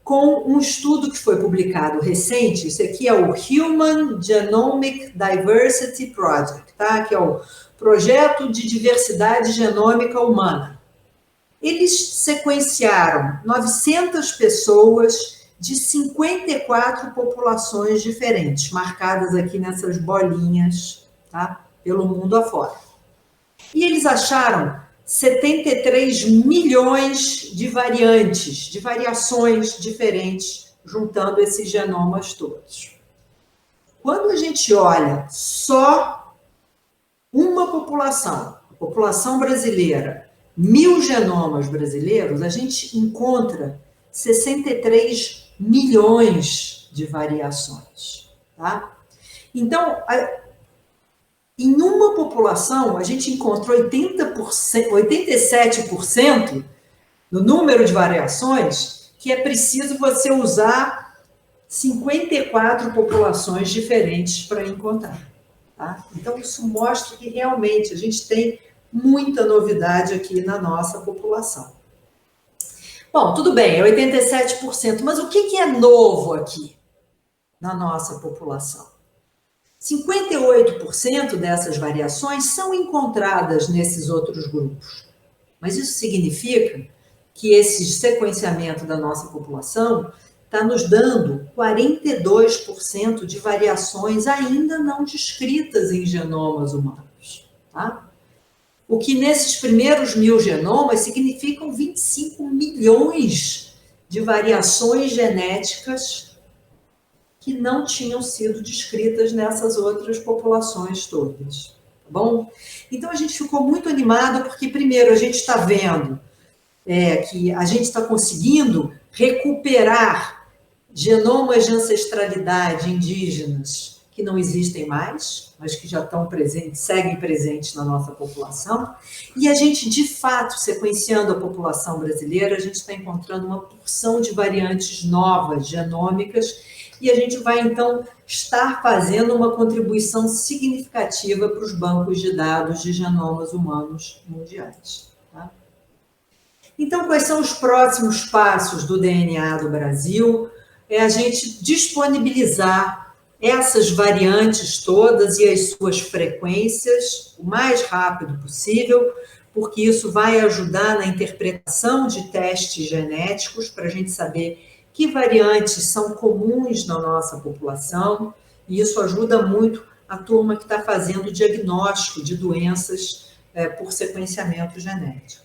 com um estudo que foi publicado recente. Isso aqui é o Human Genomic Diversity Project, tá? Que é o Projeto de Diversidade Genômica Humana. Eles sequenciaram 900 pessoas de 54 populações diferentes, marcadas aqui nessas bolinhas, tá? Pelo mundo afora. E eles acharam 73 milhões de variantes, de variações diferentes, juntando esses genomas todos. Quando a gente olha só uma população, a população brasileira, 1000 genomas brasileiros, a gente encontra 63 milhões de variações, tá? Então, em uma população, a gente encontra 87% no número de variações, que é preciso você usar 54 populações diferentes para encontrar. Tá? Então, isso mostra que realmente a gente tem muita novidade aqui na nossa população. Bom, tudo bem, é 87%, mas o que é novo aqui na nossa população? 58% dessas variações são encontradas nesses outros grupos. Mas isso significa que esse sequenciamento da nossa população está nos dando 42% de variações ainda não descritas em genomas humanos. Tá? O que nesses primeiros 1000 genomas significam 25 milhões de variações genéticas que não tinham sido descritas nessas outras populações todas, tá bom? Então, a gente ficou muito animado porque, primeiro, a gente está vendo que a gente está conseguindo recuperar genomas de ancestralidade indígenas que não existem mais, mas que já estão presentes, seguem presentes na nossa população. E a gente, de fato, sequenciando a população brasileira, a gente está encontrando uma porção de variantes novas, genômicas, e a gente vai, então, estar fazendo uma contribuição significativa para os bancos de dados de genomas humanos mundiais. Tá? Então, quais são os próximos passos do DNA do Brasil? É a gente disponibilizar essas variantes todas e as suas frequências o mais rápido possível, porque isso vai ajudar na interpretação de testes genéticos para a gente saber que variantes são comuns na nossa população, e isso ajuda muito a turma que está fazendo diagnóstico de doenças por sequenciamento genético.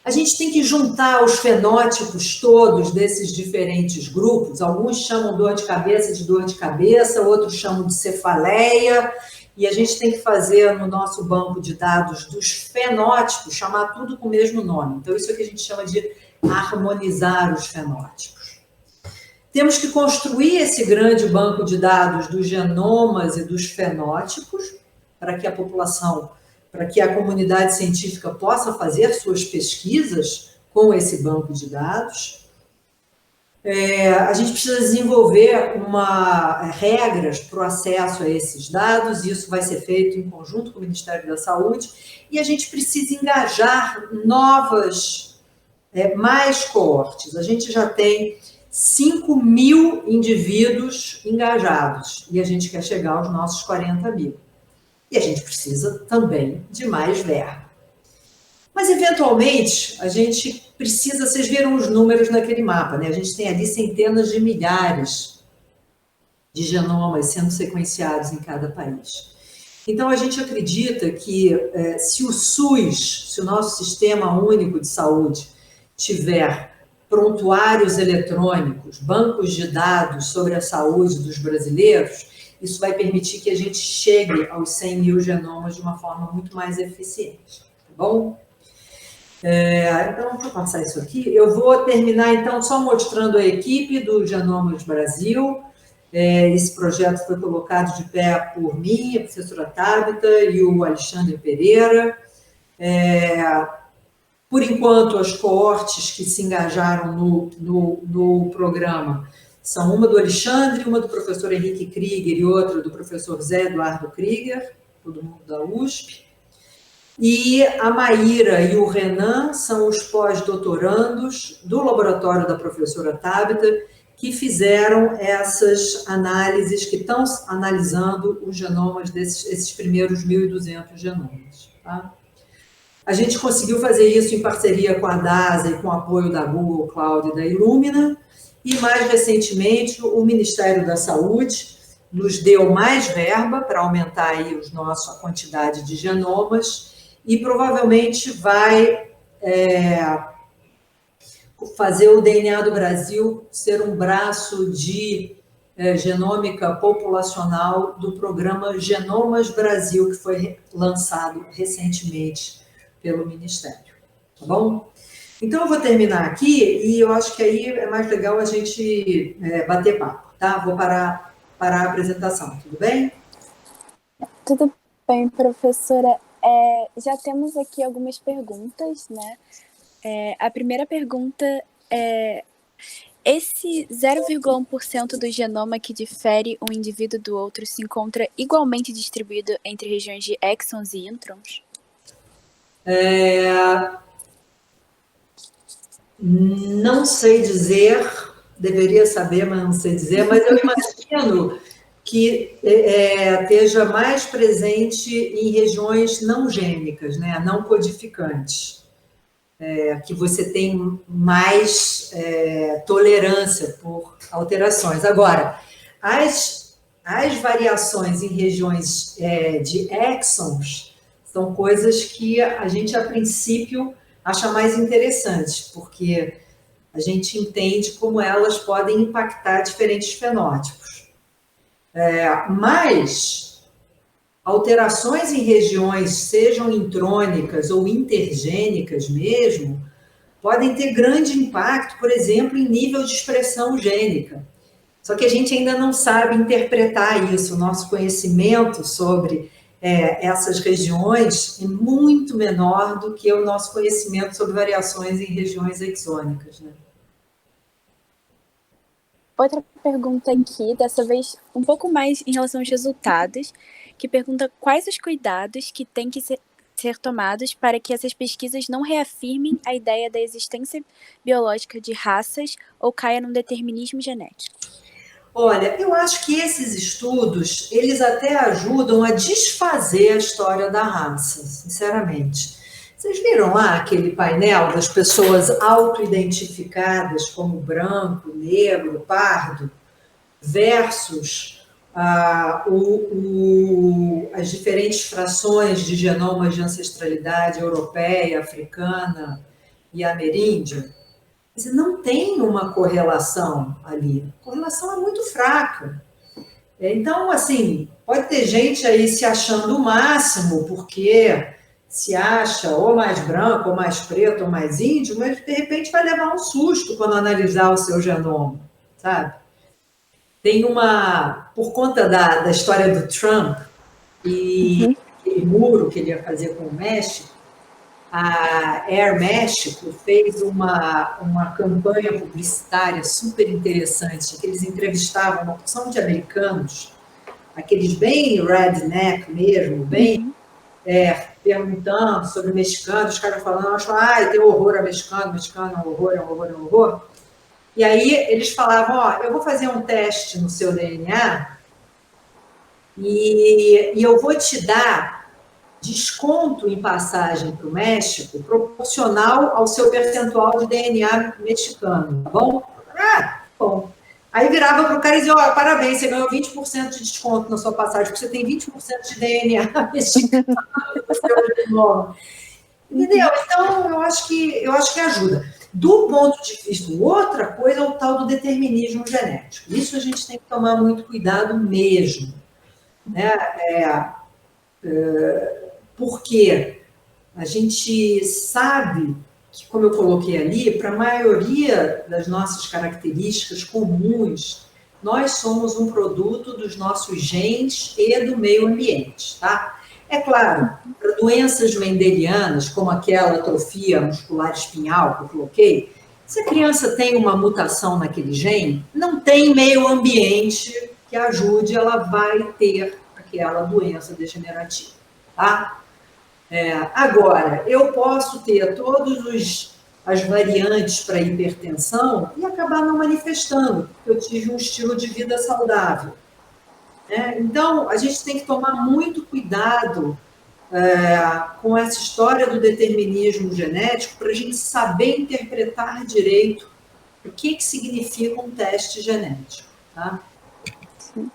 A gente tem que juntar os fenótipos todos desses diferentes grupos. Alguns chamam dor de cabeça, outros chamam de cefaleia, e a gente tem que fazer no nosso banco de dados dos fenótipos, chamar tudo com o mesmo nome. Então, isso é o que a gente chama de harmonizar os fenótipos. Temos que construir esse grande banco de dados dos genomas e dos fenótipos, para que a população, para que a comunidade científica possa fazer suas pesquisas com esse banco de dados. A gente precisa desenvolver regras para o acesso a esses dados, e isso vai ser feito em conjunto com o Ministério da Saúde, e a gente precisa engajar mais coortes. A gente já tem 5.000 indivíduos engajados, e a gente quer chegar aos nossos 40.000. E a gente precisa também de mais verba. Mas, eventualmente, a gente precisa... Vocês viram os números naquele mapa, né? A gente tem ali centenas de milhares de genomas sendo sequenciados em cada país. Então, a gente acredita que se o SUS, se o nosso Sistema Único de Saúde, tiver prontuários eletrônicos, bancos de dados sobre a saúde dos brasileiros, isso vai permitir que a gente chegue aos 100.000 genomas de uma forma muito mais eficiente, tá bom? Então, vou passar isso aqui. Eu vou terminar, então, só mostrando a equipe do Genomas Brasil. Esse projeto foi colocado de pé por mim, a professora Tabita e o Alexandre Pereira. Por enquanto, as coortes que se engajaram no programa são uma do Alexandre, uma do professor Henrique Krieger e outra do professor Zé Eduardo Krieger, todo mundo da USP. E a Maíra e o Renan são os pós-doutorandos do laboratório da professora Tabita, que fizeram essas análises, que estão analisando os genomas esses primeiros 1.200 genomas. Tá? A gente conseguiu fazer isso em parceria com a DASA e com o apoio da Google Cloud e da Illumina, e mais recentemente o Ministério da Saúde nos deu mais verba para aumentar aí a quantidade de genomas, e provavelmente vai fazer o DNA do Brasil ser um braço de genômica populacional do programa Genomas Brasil, que foi lançado recentemente pelo Ministério. Tá bom? Então, eu vou terminar aqui, e eu acho que aí é mais legal a gente bater papo, tá? Vou parar a apresentação, tudo bem? Tudo bem, professora. Já temos aqui algumas perguntas, né? A primeira pergunta é: esse 0,1% do genoma que difere um indivíduo do outro se encontra igualmente distribuído entre regiões de exons e introns? Não sei dizer, deveria saber, mas não sei dizer, mas eu imagino que esteja mais presente em regiões não gênicas, né, não codificantes, que você tem mais tolerância por alterações. Agora, as variações em regiões de exons são coisas que a gente, a princípio, acha mais interessante, porque a gente entende como elas podem impactar diferentes fenótipos. Mas alterações em regiões, sejam intrônicas ou intergênicas mesmo, podem ter grande impacto, por exemplo, em nível de expressão gênica. Só que a gente ainda não sabe interpretar isso. O nosso conhecimento sobre essas regiões é muito menor do que o nosso conhecimento sobre variações em regiões exônicas, né? Outra pergunta aqui, dessa vez um pouco mais em relação aos resultados, que pergunta quais os cuidados que têm que ser tomados para que essas pesquisas não reafirmem a ideia da existência biológica de raças ou caia num determinismo genético. Olha, eu acho que esses estudos, eles até ajudam a desfazer a história da raça, sinceramente. Vocês viram lá aquele painel das pessoas auto-identificadas como branco, negro, pardo, versus as diferentes frações de genomas de ancestralidade europeia, africana e ameríndia? Não tem uma correlação ali. A correlação é muito fraca. Então, assim, pode ter gente aí se achando o máximo, porque se acha ou mais branco, ou mais preto, ou mais índio, mas de repente vai levar um susto quando analisar o seu genoma, sabe? Tem por conta da história do Trump e aquele muro que ele ia fazer com o México, a Air México fez uma campanha publicitária super interessante, que eles entrevistavam uma porção de americanos, aqueles bem redneck mesmo, bem perguntando sobre mexicanos, os caras falando, tem horror a mexicano, mexicano é um horror, é um horror, é um horror. E aí eles falavam, eu vou fazer um teste no seu DNA e eu vou te dar desconto em passagem para o México proporcional ao seu percentual de DNA mexicano, tá bom? Bom. Aí virava para o cara e dizia, parabéns, você ganhou 20% de desconto na sua passagem, porque você tem 20% de DNA mexicano. Entendeu? Então, eu acho que ajuda. Do ponto de vista, outra coisa é o tal do determinismo genético. Isso a gente tem que tomar muito cuidado mesmo, né? Porque a gente sabe que, como eu coloquei ali, para a maioria das nossas características comuns, nós somos um produto dos nossos genes e do meio ambiente, tá? É claro, para doenças mendelianas, como aquela atrofia muscular espinhal que eu coloquei, se a criança tem uma mutação naquele gene, não tem meio ambiente que ajude, ela vai ter aquela doença degenerativa, tá? Agora, eu posso ter todas as variantes para hipertensão e acabar não manifestando, porque eu tive um estilo de vida saudável. Então, a gente tem que tomar muito cuidado com essa história do determinismo genético para a gente saber interpretar direito o que significa um teste genético. Tá? Sim.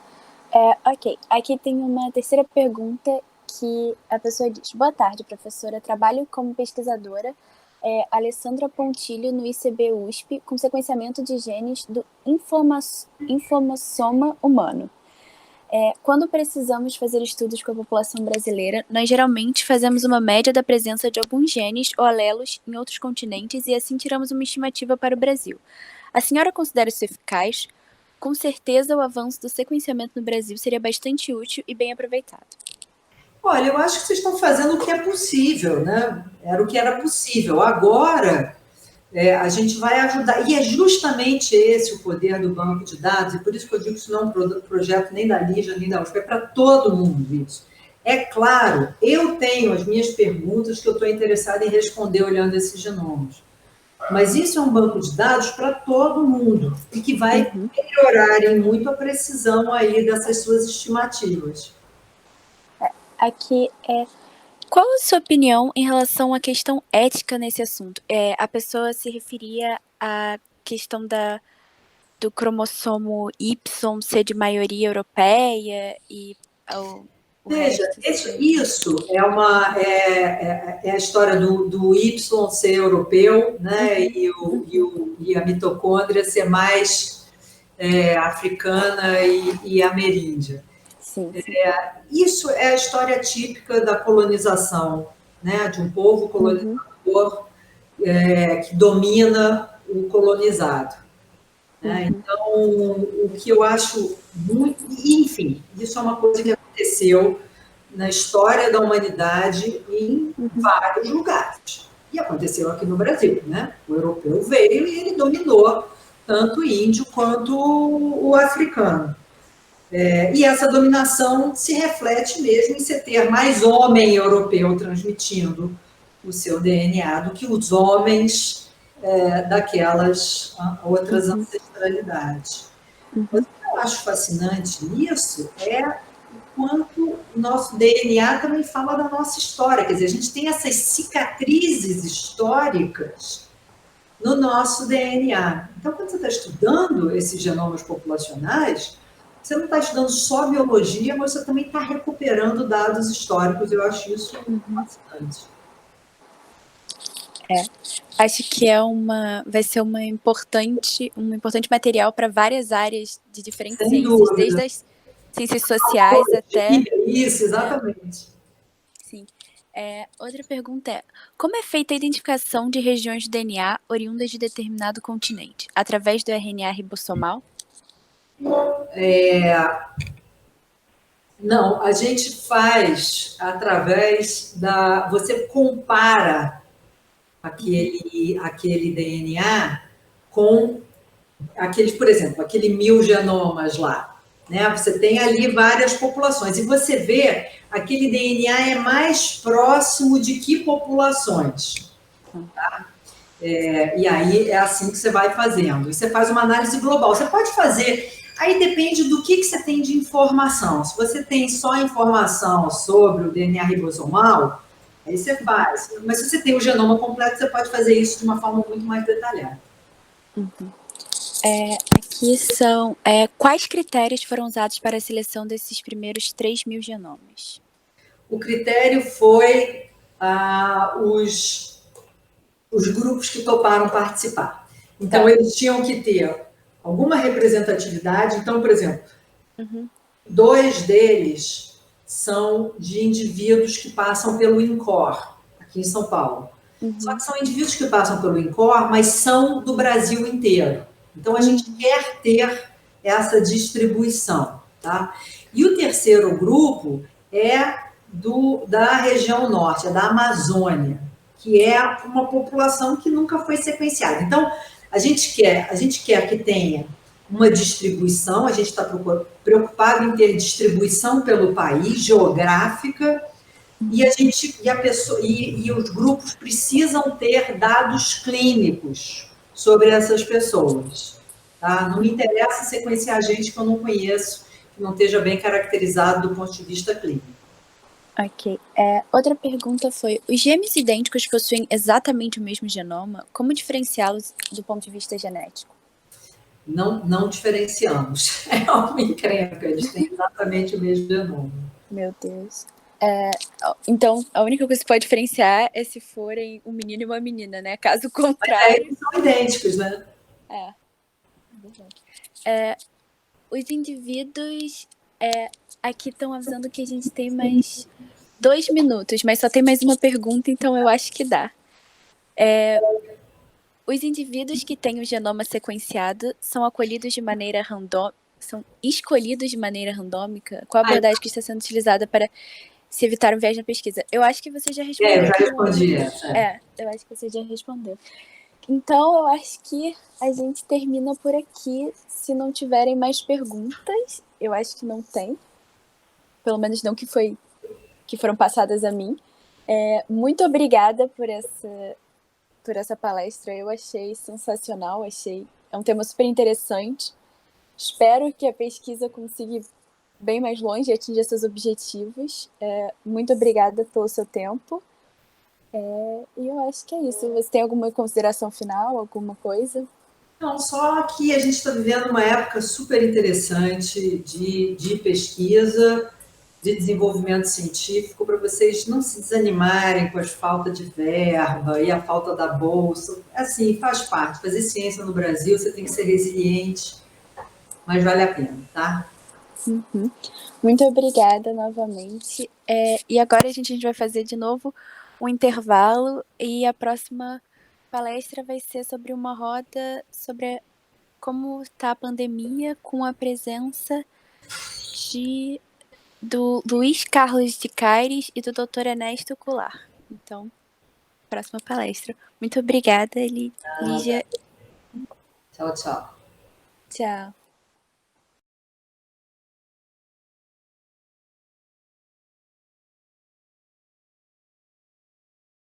Ok, aqui tem uma terceira pergunta que a pessoa diz: boa tarde, professora, trabalho como pesquisadora Alessandra Pontilho no ICB USP com sequenciamento de genes do infomossoma humano. Quando precisamos fazer estudos com a população brasileira, nós geralmente fazemos uma média da presença de alguns genes ou alelos em outros continentes e assim tiramos uma estimativa para o Brasil. A senhora considera isso eficaz? Com certeza o avanço do sequenciamento no Brasil seria bastante útil e bem aproveitado. Olha, eu acho que vocês estão fazendo o que é possível, né? Era o que era possível. Agora, a gente vai ajudar. E é justamente esse o poder do banco de dados, e por isso que eu digo que isso não é um projeto nem da Lígia, nem da USP, é para todo mundo isso. É claro, eu tenho as minhas perguntas que eu estou interessada em responder olhando esses genomas. Mas isso é um banco de dados para todo mundo e que vai melhorar em muito a precisão aí dessas suas estimativas. Aqui qual a sua opinião em relação à questão ética nesse assunto? A pessoa se referia à questão do cromossomo Y ser de maioria europeia e Veja, isso é a história do Y ser europeu, né, e a mitocôndria ser mais africana e ameríndia. Sim. Isso é a história típica da colonização, né, de um povo colonizador. que domina o colonizado. Né? Então, o que eu acho muito... Enfim, isso é uma coisa que aconteceu na história da humanidade em vários lugares. E aconteceu aqui no Brasil, né? O europeu veio e ele dominou tanto o índio quanto o africano. E essa dominação se reflete mesmo em você ter mais homem europeu transmitindo o seu DNA do que os homens daquelas outras ancestralidades. O que eu acho fascinante nisso é o quanto o nosso DNA também fala da nossa história. Quer dizer, a gente tem essas cicatrizes históricas no nosso DNA. Então, quando você está estudando esses genomas populacionais, você não está estudando só biologia, mas você também está recuperando dados históricos. Eu acho isso fascinante. Acho que vai ser um importante material para várias áreas de diferentes Sem ciências, dúvida. desde as ciências sociais até... Isso, exatamente. Sim. Outra pergunta é: como é feita a identificação de regiões de DNA oriundas de determinado continente? Através do RNA ribossomal? Não, a gente faz através da... Você compara aquele DNA com aqueles, por exemplo, aquele 1000 genomas lá. Né? Você tem ali várias populações. E você vê aquele DNA é mais próximo de que populações. Tá? E aí é assim que você vai fazendo. E você faz uma análise global. Você pode fazer... Aí depende do que você tem de informação. Se você tem só informação sobre o DNA ribossomal, aí você faz. Mas se você tem o genoma completo, você pode fazer isso de uma forma muito mais detalhada. Aqui são... quais critérios foram usados para a seleção desses primeiros 3.000 genomas? O critério foi os grupos que toparam participar. Então, eles tinham que ter alguma representatividade. Então, por exemplo, 2 deles são de indivíduos que passam pelo INCOR, aqui em São Paulo. Só que são indivíduos que passam pelo INCOR, mas são do Brasil inteiro. Então, a gente quer ter essa distribuição. Tá? E o terceiro grupo é da região norte, é da Amazônia, que é uma população que nunca foi sequenciada. Então, a gente quer que tenha uma distribuição, a gente está preocupado em ter distribuição pelo país, geográfica, e os grupos precisam ter dados clínicos sobre essas pessoas. Tá? Não me interessa sequenciar gente que eu não conheço, que não esteja bem caracterizado do ponto de vista clínico. Ok. Outra pergunta foi: os gêmeos idênticos possuem exatamente o mesmo genoma? Como diferenciá-los do ponto de vista genético? Não diferenciamos. É uma encrenca, eles têm exatamente o mesmo genoma. Meu Deus. Então, a única coisa que pode diferenciar é se forem um menino e uma menina, né? Caso contrário... Eles são idênticos, né? Os indivíduos... aqui estão avisando que a gente tem mais 2 minutos, mas só tem mais uma pergunta, então eu acho que dá. Os indivíduos que têm o genoma sequenciado são escolhidos de maneira randômica? Qual a abordagem que está sendo utilizada para se evitar um viés na pesquisa? Eu acho que você já respondeu. Eu já respondi essa. Eu acho que você já respondeu. Então, eu acho que a gente termina por aqui. Se não tiverem mais perguntas, eu acho que não tem. Pelo menos não que foram passadas a mim. Muito obrigada por essa palestra. Eu achei sensacional. É um tema super interessante. Espero que a pesquisa consiga ir bem mais longe e atinja seus objetivos. Muito obrigada pelo seu tempo. E eu acho que é isso. Você tem alguma consideração final, alguma coisa? Não, só que a gente está vivendo uma época super interessante de pesquisa, de desenvolvimento científico, para vocês não se desanimarem com as faltas de verba e a falta da bolsa. Assim, faz parte. Fazer ciência no Brasil, você tem que ser resiliente, mas vale a pena, tá? Muito obrigada novamente. E agora a gente vai fazer de novo um intervalo e a próxima palestra vai ser sobre uma roda sobre como está a pandemia, com a presença do Luiz Carlos de Caires e do Dr. Ernesto Goulart. Então, próxima palestra. Muito obrigada, Lígia. Tchau, tchau. Tchau.